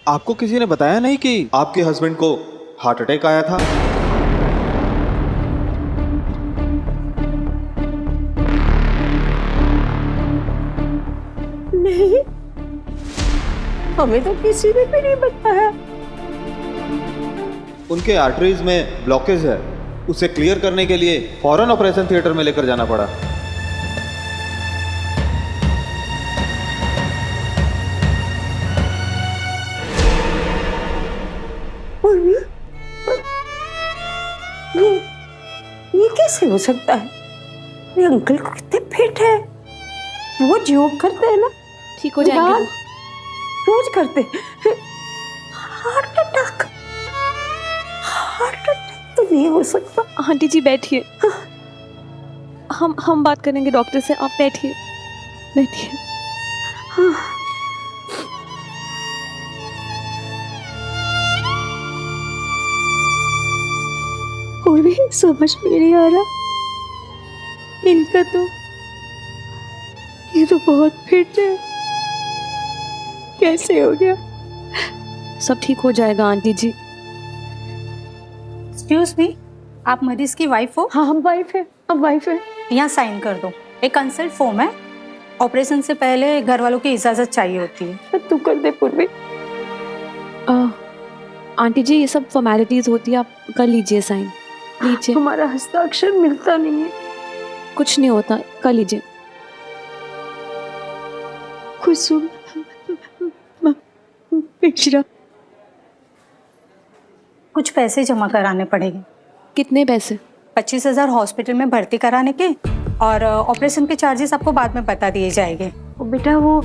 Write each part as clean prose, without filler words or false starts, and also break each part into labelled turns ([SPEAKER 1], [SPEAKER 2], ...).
[SPEAKER 1] आपको किसी ने बताया नहीं कि आपके हस्बैंड को हार्ट अटैक आया था?
[SPEAKER 2] नहीं, हमें तो किसी ने भी नहीं बताया।
[SPEAKER 1] उनके आर्टरीज में ब्लॉकेज है, उसे क्लियर करने के लिए फौरन ऑपरेशन थिएटर में लेकर जाना पड़ा।
[SPEAKER 2] उर्मी, ये कैसे हो सकता है? मेरे अंकल को कितने फिट है, रोज योग करते हैं ना,
[SPEAKER 3] ठीक हो जाएंगे वो।
[SPEAKER 2] रोज करते। हार्ट अटैक तो नहीं हो सकता।
[SPEAKER 3] आंटी जी बैठिए, हम बात करेंगे डॉक्टर से। आप बैठिए बैठिए।
[SPEAKER 2] और भी समझ में नहीं आ रहा, इनका तो ये तो बहुत फिट है, कैसे हो गया?
[SPEAKER 3] सब ठीक हो जाएगा आंटी जी।
[SPEAKER 4] एक्सक्यूज मी, आप मरीज की वाइफ हो?
[SPEAKER 2] हाँ, हम वाइफ है।
[SPEAKER 4] यहाँ साइन कर दो। एक कंसल्ट फॉर्म है, ऑपरेशन से पहले घर वालों की इजाजत चाहिए होती है।
[SPEAKER 2] तू कर दे पूर्वी।
[SPEAKER 3] आंटी जी ये सब फॉर्मेलिटीज होती है, आप कर लीजिए साइन, लीजिए।
[SPEAKER 2] हमारा हस्ताक्षर मिलता नहीं है।
[SPEAKER 3] कुछ नहीं होता, कर लीजिए।
[SPEAKER 2] कुसुम पिछड़ा
[SPEAKER 4] कुछ पैसे जमा कराने पड़ेंगे।
[SPEAKER 3] कितने पैसे?
[SPEAKER 4] 25,000 हॉस्पिटल में भर्ती कराने के, और ऑपरेशन के चार्जेस आपको बाद में बता दिए जाएंगे।
[SPEAKER 2] बेटा, वो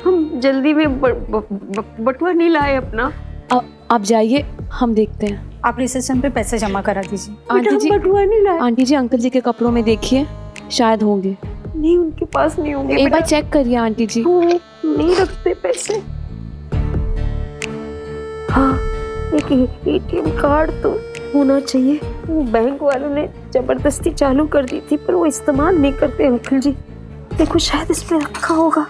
[SPEAKER 2] हम जल्दी में बटुआ नहीं लाए अपना।
[SPEAKER 3] आप जाइए, हम देखते हैं।
[SPEAKER 4] आप रिसेप्शन पे पैसे जमा करा दीजिए।
[SPEAKER 3] आंटी जी,
[SPEAKER 2] बटुआ नहीं लाए।
[SPEAKER 3] आंटी जी अंकल जी के कपड़ों में देखिए, शायद होंगे।
[SPEAKER 2] नहीं, उनके पास नहीं होंगे।
[SPEAKER 3] एक बार चेक करिए आंटी जी।
[SPEAKER 2] वो नहीं रखते पैसे। हाँ, एक एटीएम कार्ड तो होना चाहिए। बैंक वालों ने जबरदस्ती चालू कर दी थी, पर वो इस्तेमाल नहीं करते अंकल जी। देखो, शायद इसमें रखा होगा।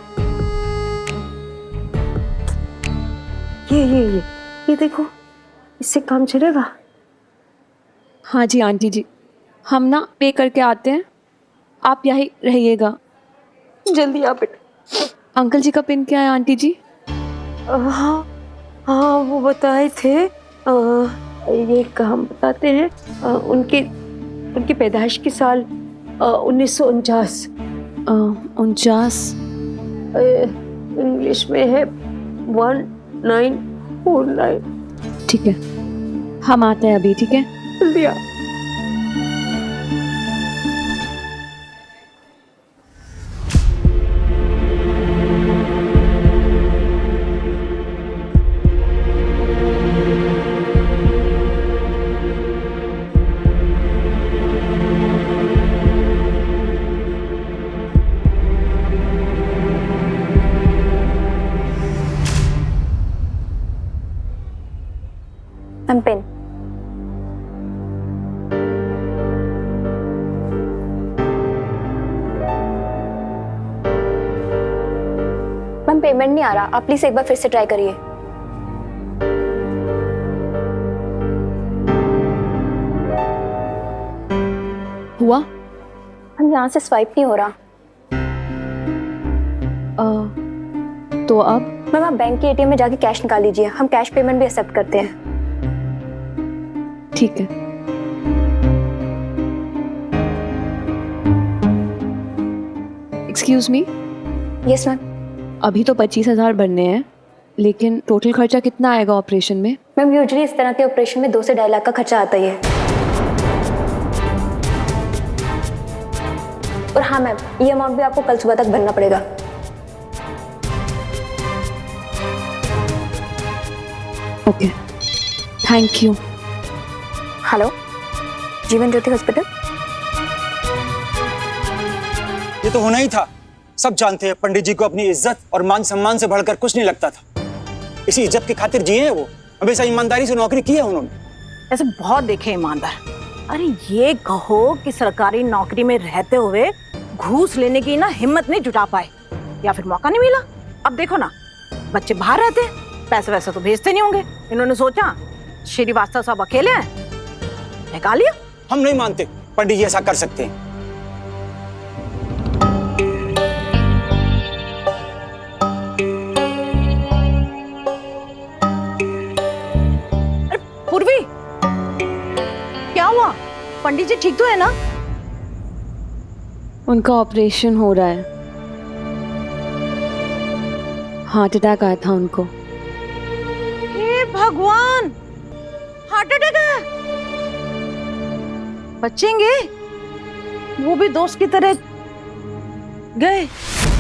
[SPEAKER 2] ये देखो, इससे काम चलेगा।
[SPEAKER 3] हाँ जी आंटी जी, हम ना पे करके आते हैं, आप यहीं रहिएगा।
[SPEAKER 2] जल्दी आ बेटा।
[SPEAKER 3] अंकल जी का पिन क्या है आंटी जी?
[SPEAKER 2] हाँ, वो बताए थे। ये काम बताते हैं। उनकी पैदाइश की साल 1949।
[SPEAKER 3] 49?
[SPEAKER 2] इंग्लिश में है 1949।
[SPEAKER 3] ठीक है, हम आते हैं अभी। ठीक है,
[SPEAKER 2] जल्दी आ।
[SPEAKER 5] पेन। मैम पेमेंट नहीं आ रहा, आप प्लीज एक बार फिर से ट्राई करिए।
[SPEAKER 3] हुआ?
[SPEAKER 5] हम यहाँ से स्वाइप नहीं हो रहा।
[SPEAKER 3] तो अब?
[SPEAKER 5] मैम आप बैंक के एटीएम में जाके कैश निकाल लीजिए, हम कैश पेमेंट भी एक्सेप्ट करते हैं।
[SPEAKER 3] ठीक है। Excuse me.
[SPEAKER 5] Yes ma'am.
[SPEAKER 3] अभी तो 25,000 बनने हैं, लेकिन टोटल खर्चा कितना आएगा ऑपरेशन में?
[SPEAKER 5] मैम यूजुअली इस तरह के ऑपरेशन में 2 से 2.5 लाख का खर्चा आता ही है। और हाँ मैम, ये अमाउंट भी आपको कल सुबह तक भरना पड़ेगा।
[SPEAKER 3] Okay, thank you.
[SPEAKER 5] Hello, Jeevan Jyoti hospital.
[SPEAKER 6] ये तो होना ही था। सब जानते हैं पंडित जी को अपनी इज्जत और मान सम्मान से बढ़कर कुछ नहीं लगता था। इसी इज्जत की खातिर जिए हैं वो, हमेशा ईमानदारी से नौकरी की है उन्होंने।
[SPEAKER 7] ऐसे बहुत देखे ईमानदार। अरे ये कहो कि सरकारी नौकरी में रहते हुए घूस लेने की ना हिम्मत नहीं जुटा पाए, या फिर मौका नहीं मिला। अब देखो ना, बच्चे बाहर रहते हैं, पैसे वैसे तो भेजते नहीं होंगे। इन्होंने सोचा श्रीवास्तव साहब अकेले हैं, निकालिए।
[SPEAKER 6] हम नहीं मानते पंडित जी ऐसा कर सकते हैं।
[SPEAKER 7] पूर्वी, क्या हुआ? पंडित जी ठीक तो है ना?
[SPEAKER 3] उनका ऑपरेशन हो रहा है। हार्ट अटैक आया था उनको।
[SPEAKER 7] हे भगवान, हार्ट अटैक है? बचेंगे? वो भी दोस्त की तरह गए।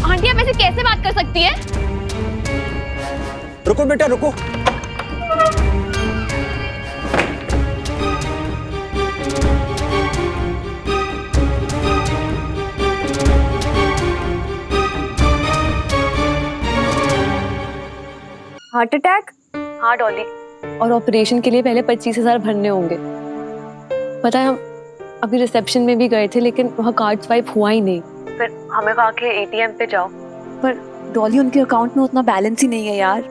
[SPEAKER 5] आंटी आप ऐसे कैसे बात कर सकती है?
[SPEAKER 6] रुको बेटा रुको।
[SPEAKER 5] Heart attack?
[SPEAKER 3] हाँ डॉली, और ऑपरेशन के लिए पहले 25,000 भरने होंगे। पता है, हम अभी रिसेप्शन में भी गए थे लेकिन वहाँ कार्ड स्वाइप हुआ ही नहीं। फिर हमें कहा कि एटीएम पे जाओ, पर डॉली उनके अकाउंट में उतना बैलेंस ही नहीं है यार।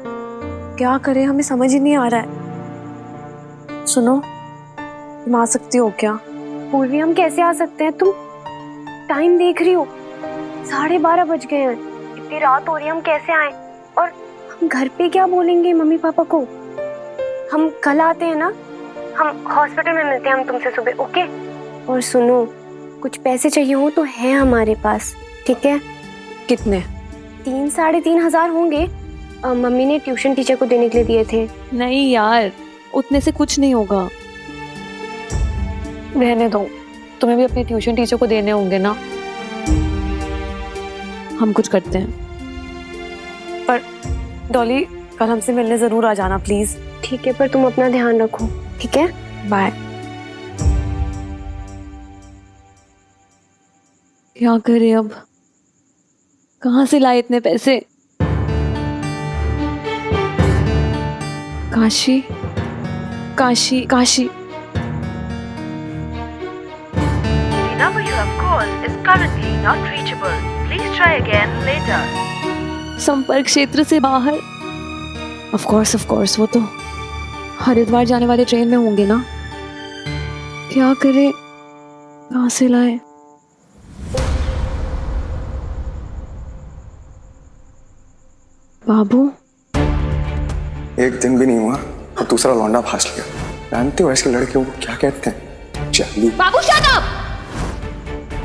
[SPEAKER 3] क्या करें, हमें समझ ही नहीं आ रहा है। सुनो, तुम आ सकती हो क्या?
[SPEAKER 2] पूर्वी हम कैसे आ सकते हैं? तुम टाइम देख रही हो, 12:30 बज गए हैं, इतनी रात हो रही है, हम कैसे आए? और हम घर पे क्या बोलेंगे मम्मी पापा को? हम कल आते हैं ना, हम हॉस्पिटल में मिलते हैं हम तुमसे सुबह, ओके? और सुनो, कुछ पैसे चाहिए हो तो है हमारे पास, ठीक है?
[SPEAKER 3] कितने?
[SPEAKER 2] 3-3.5 होंगे। मम्मी ने ट्यूशन टीचर को देने के लिए दिए थे।
[SPEAKER 3] नहीं यार, उतने से कुछ नहीं होगा। रहने दो, तुम्हें भी अपने ट्यूशन टीचर को देने होंगे ना। हम कुछ करते हैं। पर डॉली, कल हमसे मिलने जरूर आ जाना प्लीज।
[SPEAKER 2] ठीक है, पर तुम अपना ध्यान रखो, ठीक है?
[SPEAKER 3] बाय। क्या करें अब? कहाँ से लाए इतने पैसे? Kashi, Kashi, Kashi.
[SPEAKER 8] The number you have called is currently not reachable. Please try again later.
[SPEAKER 3] संपर्क क्षेत्र से बाहर। ऑफ कोर्स वो तो हरिद्वार जाने वाले ट्रेन में होंगे ना। क्या करें, कहाँ से लाए? बाबू,
[SPEAKER 9] एक दिन भी नहीं हुआ और दूसरा लौंडा फांस लिया। जानते हो ऐसे लड़कियों को क्या कहते हैं? चाली।
[SPEAKER 5] बाबू शट अप!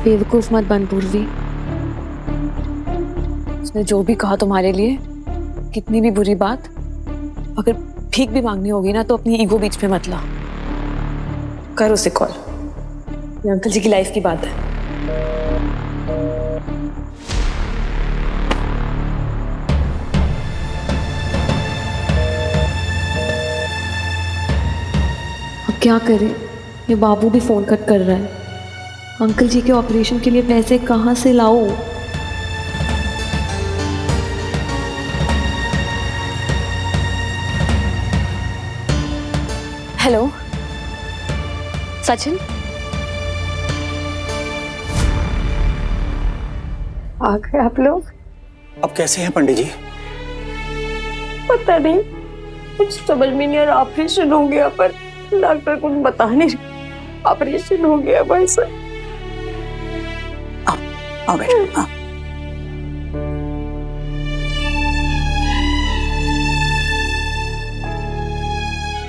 [SPEAKER 3] बेवकूफ मत बन पूर्वी। उसने जो भी कहा तुम्हारे लिए, कितनी भी बुरी बात, अगर भीख भी मांगनी होगी ना तो अपनी ईगो बीच में मत ला। कर उसे कॉल, ये अंकल जी की लाइफ की बात है। अब क्या करें, ये बाबू भी फोन कट कर रहा है। अंकल जी के ऑपरेशन के लिए पैसे कहाँ से लाओ? हेलो सचिन,
[SPEAKER 2] आ गए आप लोग?
[SPEAKER 6] अब कैसे हैं पंडित जी?
[SPEAKER 2] पता नहीं, कुछ समझ में नहीं आ रहा। ऑपरेशन हो गया, पर डॉक्टर कुछ बता नहीं रहा। ऑपरेशन हो गया भाई साहब।
[SPEAKER 7] आओ बेटा, आओ।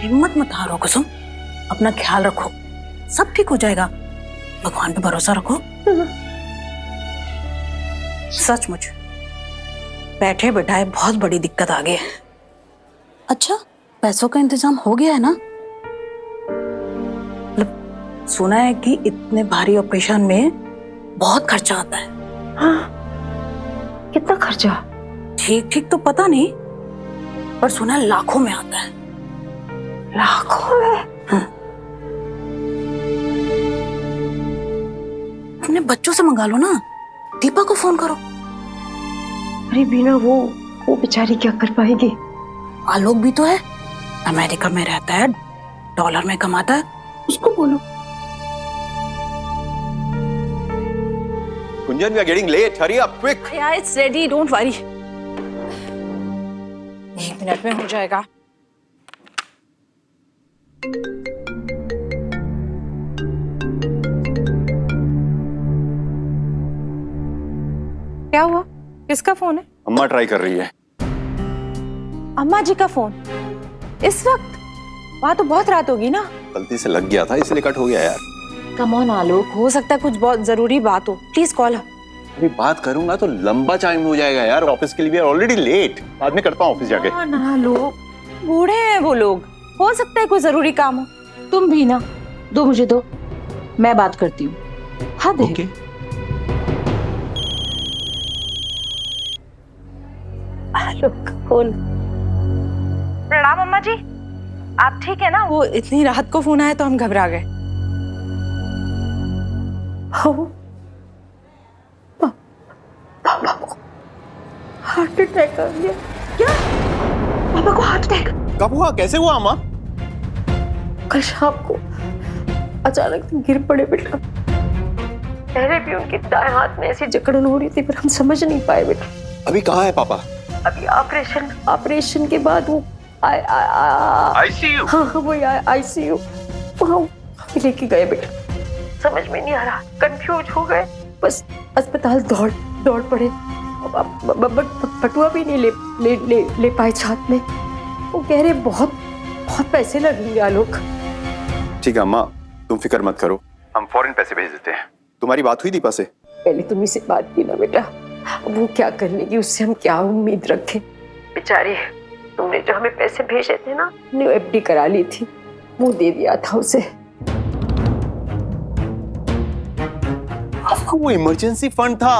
[SPEAKER 7] हिम्मत मत हारो कुसुम, अपना ख्याल रखो, सब ठीक हो जाएगा। भगवान पे भरोसा रखो। सचमुच बैठे बैठाए बहुत बड़ी दिक्कत आ गई है। अच्छा, पैसों का इंतजाम हो गया है ना? मतलब सुना है कि इतने भारी ऑपरेशन में बहुत खर्चा आता है।
[SPEAKER 2] हाँ, कितना खर्चा?
[SPEAKER 7] ठीक तो पता नहीं, पर सुना है लाखों में आता है।
[SPEAKER 2] लाखों में?
[SPEAKER 7] अपने बच्चों से मंगा लो ना, दीपा को फोन करो।
[SPEAKER 2] अरे बिना वो बेचारी क्या कर पाएगी?
[SPEAKER 7] आलोक भी तो है, अमेरिका में रहता है, डॉलर में कमाता है, उसको बोलो।
[SPEAKER 1] Kunjan, we are getting late. Hurry up, quick.
[SPEAKER 7] Yeah, it's ready, don't worry. 1 minute में हो जाएगा। क्या हुआ? किसका फोन है?
[SPEAKER 9] अम्मा ट्राई कर रही है।
[SPEAKER 7] अम्मा जी का फोन इस वक्त? वहां तो बहुत रात होगी ना।
[SPEAKER 9] गलती से लग गया था इसलिए कट हो गया यार।
[SPEAKER 7] कम ऑन आलोक, हो सकता है कुछ बहुत जरूरी बात हो। Please call.
[SPEAKER 9] अभी बात करूंगा तो लंबा टाइम हो जाएगा यार, ऑफिस के लिए भी ऑलरेडी लेट। बाद में करता हूँ ऑफिस जाके।
[SPEAKER 7] ना लोग बूढ़े हैं वो लोग, हो सकता है कोई जरूरी काम हो। तुम भी ना दो, मुझे दो, मैं बात करती हूँ। हाँ दे।
[SPEAKER 9] ओके।
[SPEAKER 7] कौन? प्रणाम अम्मा जी, आप ठीक है ना? वो इतनी रात को फोन आया तो हम घबरा गए। पापा को हार्ट अटैक आ गया। क्या? पापा को हार्ट अटैक
[SPEAKER 9] कब हुआ, कैसे हुआ अम्मा?
[SPEAKER 7] कल शाम को अचानक से गिर पड़े बेटा। पहले भी उनके दाएं हाथ में ऐसी जकड़न हो रही थी पर हम समझ नहीं पाए बेटा।
[SPEAKER 9] अभी कहाँ है पापा?
[SPEAKER 7] अभी ऑपरेशन के बाद वो आईसीयू। हाँ वो आईसीयू वहाँ लेके गए बेटा। समझ में नहीं आ रहा, कंफ्यूज हो गए, बस अस्पताल दौड़ पड़े। बटुआ भी नहीं ले पाए साथ में। वो कह रहे बहुत पैसे लगेंगे आलोक।
[SPEAKER 9] ठीक है अम्मा, तुम फिक्र मत करो, हम फौरन पैसे भेज देते हैं। तुम्हारी बात हुई दीपा से?
[SPEAKER 7] पहले तुम्ही से बात की ना बेटा, वो क्या कर लेगी, उससे हम क्या उम्मीद रखें। बेचारी, तुमने जो हमें पैसे भेजे थे ना, हमने एफडी करा ली थी, वो दे दिया था उसे।
[SPEAKER 9] आपका वो इमरजेंसी फंड था,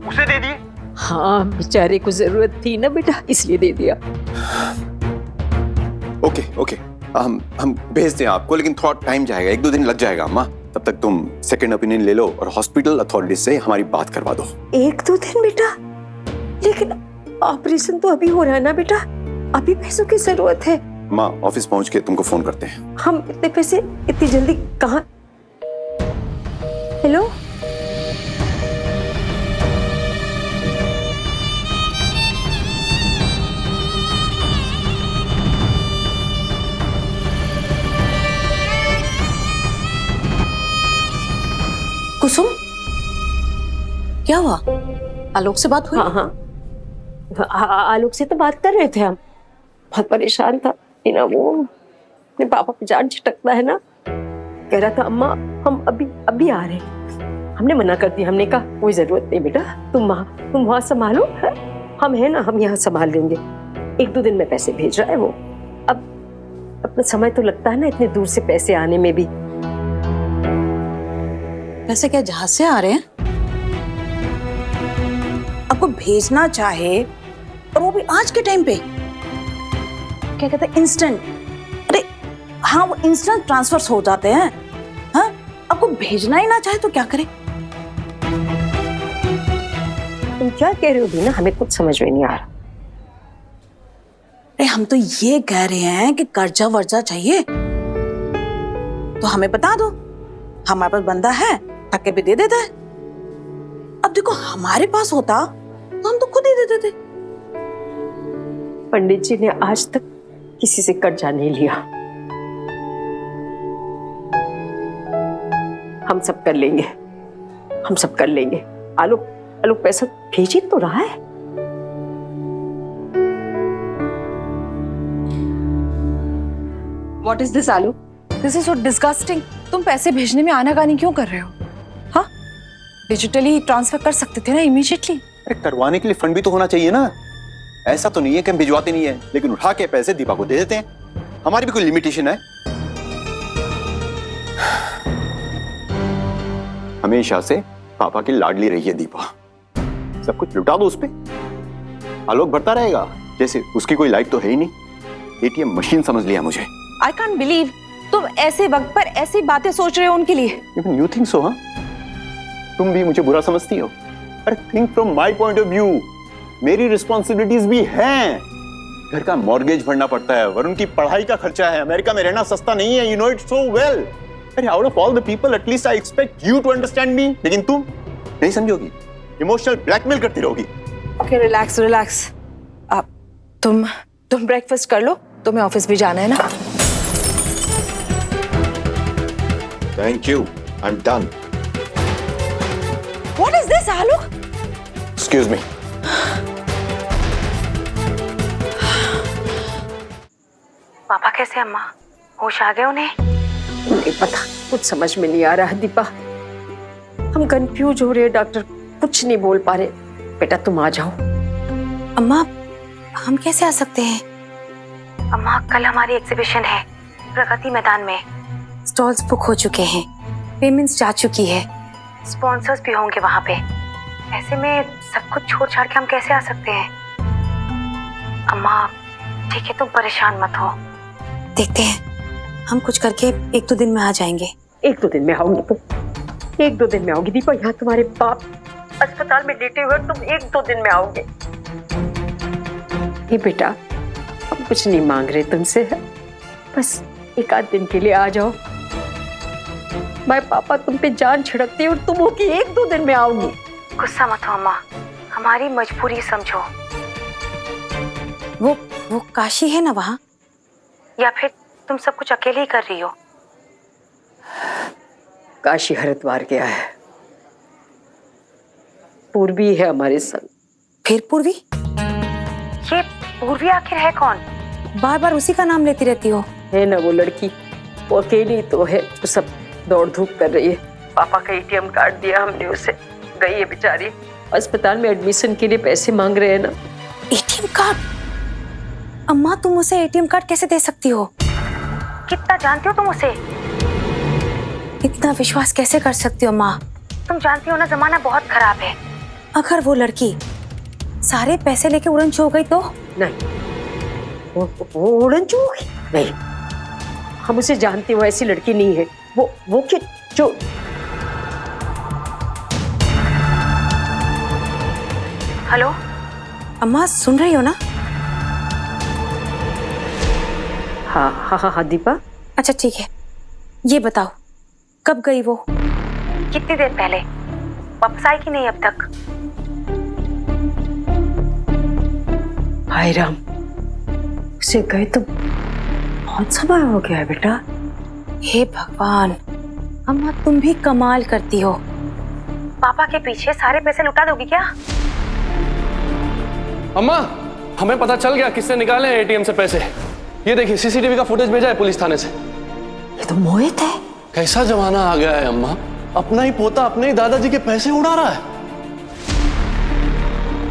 [SPEAKER 9] उसे दे दिए?
[SPEAKER 7] हाँ बेचारे को जरूरत थी ना बेटा, इसलिए दे दिया।
[SPEAKER 9] ओके, हम भेजते हैं आपको, लेकिन थोड़ा टाइम जाएगा, 1-2 दिन लग जाएगा अम्मा। तब तक तुम सेकंड ओपिनियन ले लो और हॉस्पिटल अथॉरिटी से हमारी बात करवा दो।
[SPEAKER 7] 1-2 दिन बेटा? लेकिन ऑपरेशन तो अभी हो रहा है ना बेटा, अभी पैसों की जरूरत है।
[SPEAKER 9] अम्मा ऑफिस पहुंच के तुमको फोन करते हैं।
[SPEAKER 7] हम इतने पैसे इतनी जल्दी कहाँ? हेलो,
[SPEAKER 5] कुसुम, क्या हुआ? आलोक से बात हुई?
[SPEAKER 7] हाँ, आलोक से तो बात कर रहे थे हम। बहुत परेशान था ना वो, अपने पापा पे जान झटकता है ना। कह रहा था अम्मा हम अभी आ रहे हैं। हमने मना कर दिया, हमने कहा कोई जरूरत नहीं बेटा, तुम वहाँ संभालो, हम है ना, हम यहाँ संभाल लेंगे। 1-2 दिन में पैसे भेज रहा है वो। अब अपना समय तो लगता है ना इतने दूर से पैसे आने में भी।
[SPEAKER 5] वैसे क्या जहाज से आ रहे हैं? आपको भेजना चाहे और वो भी आज के टाइम पे, क्या कहते हैं, इंस्टेंट। अरे हाँ, वो इंस्टेंट ट्रांसफर्स हो जाते हैं। हाँ, आपको भेजना ही ना चाहे तो क्या करें?
[SPEAKER 7] तुम क्या कह रहे हो दीना, हमें कुछ समझ में नहीं आ रहा।
[SPEAKER 5] अरे हम तो ये कह रहे हैं कि कर्जा वर्जा चाहिए तो हमें बता दो, हमारे पास बंदा है, टके पे दे देता है। अब देखो हमारे पास होता तो हम तो खुद ही दे देते।
[SPEAKER 7] पंडित जी ने आज तक किसी से कर्जा नहीं लिया। हम सब कर लेंगे। आलोक पैसा भेज ही तो रहा है।
[SPEAKER 3] What is this, आलू? This is so disgusting. तुम पैसे भेजने में आनाकानी क्यों कर रहे हो? हाँ, डिजिटली ट्रांसफर कर सकते थे ना इमीडिएटली।
[SPEAKER 9] अरे करवाने के लिए फंड भी तो होना चाहिए ना। ऐसा तो नहीं है कि हम भिजवाते नहीं है, लेकिन उठा के पैसे दीपा को दे देते हैं। हमारी भी कोई लिमिटेशन है। हमेशा से पापा की लाडली रही है दीपा, सब कुछ लुटा दो उस पे, आलोक भरता रहेगा जैसे उसकी कोई लाइफ तो है ही नहीं। एटीएम मशीन समझ लिया मुझे।
[SPEAKER 3] I can't believe तुम ऐसे वक्त पर ऐसी बातें सोच रहे हो उनके लिए।
[SPEAKER 9] Even you think so, हाँ? तुम भी मुझे बुरा समझती हो? अरे think from my point of view, मेरी रिस्पॉन्सिबिलिटीज भी हैं। घर का मॉर्गेज भरना पड़ता है, वरुण की पढ़ाई का खर्चा है, अमेरिका में रहना सस्ता नहीं है, you know it so well. अरे out of all the people, at least I expect you to understand me. लेकिन तुम नहीं समझोगी, इमोशनल ब्लैकमेल करती रहोगी।
[SPEAKER 3] Okay, relax. तुम
[SPEAKER 10] तुम ब्रेकफास्ट कर लो, तुम्हें ऑफिस भी जाना है ना।
[SPEAKER 9] Thank you, I am done.
[SPEAKER 10] What is this Alok?
[SPEAKER 9] Excuse me.
[SPEAKER 8] पापा कैसे अम्मा? होश आ गए उन्हें?
[SPEAKER 7] नहीं पता, कुछ समझ में नहीं आ रहा है दीपा। हम कंफ्यूज हो रहे हैं, डॉक्टर कुछ नहीं बोल पा रहे। बेटा तुम आ जाओ।
[SPEAKER 8] अम्मा हम कैसे आ सकते हैं? अम्मा कल हमारी एग्जीबिशन है प्रगति मैदान में, स्टॉल्स बुक हो चुके हैं, पेमेंट्स जा चुकी है, स्पॉन्सर्स भी होंगे वहां पे। ऐसे में सब कुछ छोड़ छाड़ के हम कैसे आ सकते हैं? अम्मा ठीक है, तुम परेशान मत हो, देखते हैं हम कुछ करके 1-2 दिन में आ जाएंगे।
[SPEAKER 7] 1-2 दिन में आओगी तुम? 1-2 दिन में आओगी दीपा? यहाँ तुम्हारे बाप अस्पताल में लेटे हुए, तुम 1-2 दिन में आओगे? ये बेटा हम कुछ नहीं मांग रहे तुमसे, बस 1-आध दिन के लिए आ जाओ। मैं पापा तुम पे जान छिड़कते और तुम हो कि 1-2 दिन में आओगी।
[SPEAKER 8] गुस्सा मत हो अम्मा, हमारी मजबूरी समझो। वो काशी है ना वहाँ, या फिर तुम सब कुछ अकेले ही कर रही हो?
[SPEAKER 7] काशी हरिद्वार गया है, पूर्वी है हमारे संग।
[SPEAKER 8] फिर पूर्वी? ये पूर्वी आखिर है कौन? बार बार उसी का नाम लेती रहती हो।
[SPEAKER 7] है ना वो लड़की, वो अकेली तो है, वो सब दौड़ धूप कर रही है। पापा का ATM कार्ड दिया हमने उसे, गई है बेचारी। अस्पताल में एडमिशन के लिए पैसे मांग रहे हैं ना।
[SPEAKER 8] ATM card? अम्मा तुम उसे ATM कार्ड कैसे दे सकती हो? कितना जानती हो तुम उसे? इतना विश्वास कैसे कर सकती हो अम्मा? तुम जानती हो ना जमाना बहुत खराब है। अगर वो लड़की सारे पैसे लेके उड़न छू हो गई तो?
[SPEAKER 7] नहीं, वो उड़न छू हो गई? नहीं, हम उसे जानते हो, ऐसी लड़की नहीं है वो कि जो।
[SPEAKER 8] हेलो अम्मा, सुन रही हो ना?
[SPEAKER 7] हाँ दीपा।
[SPEAKER 8] अच्छा ठीक है, ये बताओ कब गई वो? कितनी देर पहले? वापस आई कि नहीं अब तक?
[SPEAKER 7] हाय राम, उसे गए तो बहुत समय हो गया है बेटा।
[SPEAKER 8] हे भगवान, अम्मा तुम भी कमाल करती हो। पापा के पीछे सारे पैसे लुटा दोगी क्या?
[SPEAKER 11] अम्मा हमें पता चल गया किसने निकाले हैं ATM से पैसे। ये देखिए CCTV का फुटेज भेजा है पुलिस थाने से।
[SPEAKER 8] ये तो मोहित है।
[SPEAKER 11] कैसा जमाना आ गया है अम्मा, अपना ही पोता अपने ही दादाजी के पैसे उड़ा रहा है।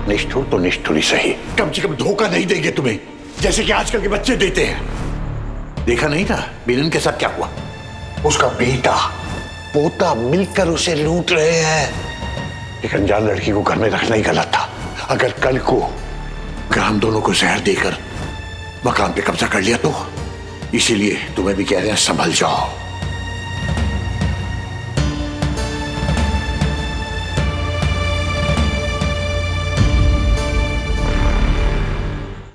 [SPEAKER 12] निष्ठुर तो निष्ठुर ही सही, कम से कम धोखा नहीं देंगे तुम्हें जैसे कि आजकल के बच्चे देते हैं। देखा नहीं ना बीनन के साथ क्या हुआ? उसका बेटा पोता मिलकर उसे लूट रहे हैं। एक अनजान लड़की को घर में रखना ही गलत था। अगर कल को हम दोनों को जहर देकर मकान पे कब्जा कर लिया तो, इसीलिए तुम्हें भी कह रहे हैं संभल जाओ।